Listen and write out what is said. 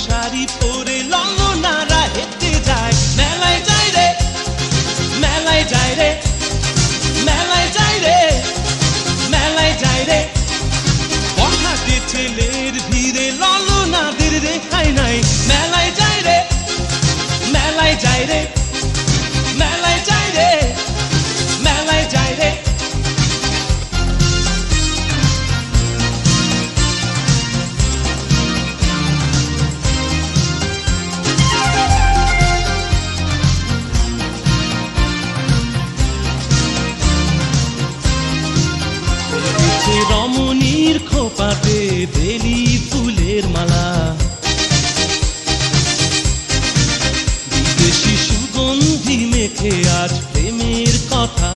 শাড়ি পরে ললনারা হেঁটে যায় মেলায় যায় রে মেলায় যায় রে মেলায় যায় রে মেলায় যায় রে বখাটে ছেলের ভিড়ে ললনাদের রেখাই নাই মেলায় যায় রে মেলায় যায় রে মেলায় যায় রে মেলায় যায় রে রমণীর খোপাতে বেলি ফুলের মালা বিদেশি সুগন্ধি মেখে আজ প্রেমের কথা